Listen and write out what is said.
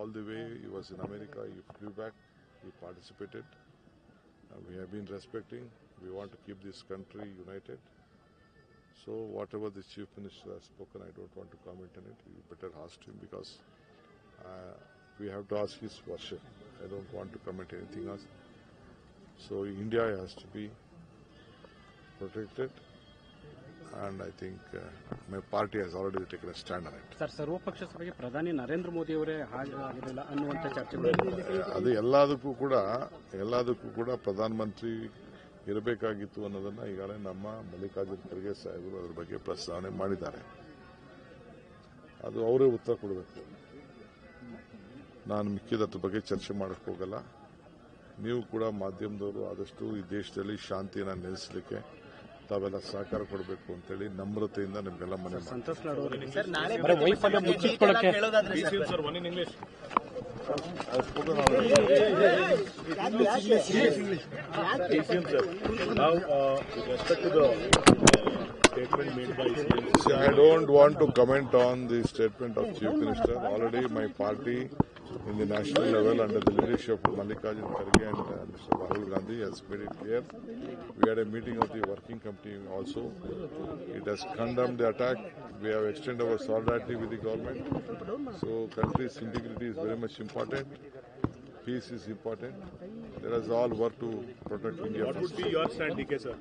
all the way. He was in America. He flew back. He participated. We have been respecting. We want to keep this country united. So whatever the Chief Minister has spoken, I don't want to comment on it. You better ask him because we have to ask his version. I don't want to comment anything else. So India has to be protected, and I think my party has already taken a stand on it. Sir, ಸರ್ವಪಕ್ಷ ಸಭೆಗೆ ಪ್ರಧಾನಿ ನರೇಂದ್ರ ಮೋದಿ ಅವರೇ ಹಾಜರಾಗಿರಲಿಲ್ಲ ಅನ್ನುವಂಥ ಚರ್ಚೆಗಳು ಅದು ಎಲ್ಲದಕ್ಕೂ ಕೂಡ ಪ್ರಧಾನಮಂತ್ರಿ ಇರಬೇಕಾಗಿತ್ತು ಅನ್ನೋದನ್ನ ಈಗಾಗಲೇ ನಮ್ಮ ಮಲ್ಲಿಕಾರ್ಜುನ ಖರ್ಗೆ ಸಾಹೇಬರು ಅದರ ಬಗ್ಗೆ ಪ್ರಸ್ತಾವನೆ ಮಾಡಿದ್ದಾರೆ. ಅದು ಅವರೇ ಉತ್ತರ ಕೊಡಬೇಕು. ನಾನು ಮಿಕ್ಕಿದದ್ರ ಬಗ್ಗೆ ಚರ್ಚೆ ಮಾಡಕ್ಕೆ ಹೋಗಲ್ಲ. ನೀವು ಕೂಡ ಮಾಧ್ಯಮದವರು ಆದಷ್ಟು ಈ ದೇಶದಲ್ಲಿ ಶಾಂತಿಯನ್ನು ನೆಲೆಸಲಿಕ್ಕೆ ತಾವೆಲ್ಲ ಸಹಕಾರ ಕೊಡಬೇಕು ಅಂತೇಳಿ ನಮ್ರತೆಯಿಂದ ನಿಮಗೆಲ್ಲ ಮನೆ I don't want to comment on the statement of Chief Minister. Already my party in the national level under the leadership of Mallikarjun Kharge and Mr. Rahul Gandhi has made it clear. We had a meeting of the working committee also. It has condemned the attack. We have extended our solidarity with the government. So country's integrity is very much important. Peace is important. Let us all work to protect India. What would be your stand, DK sir?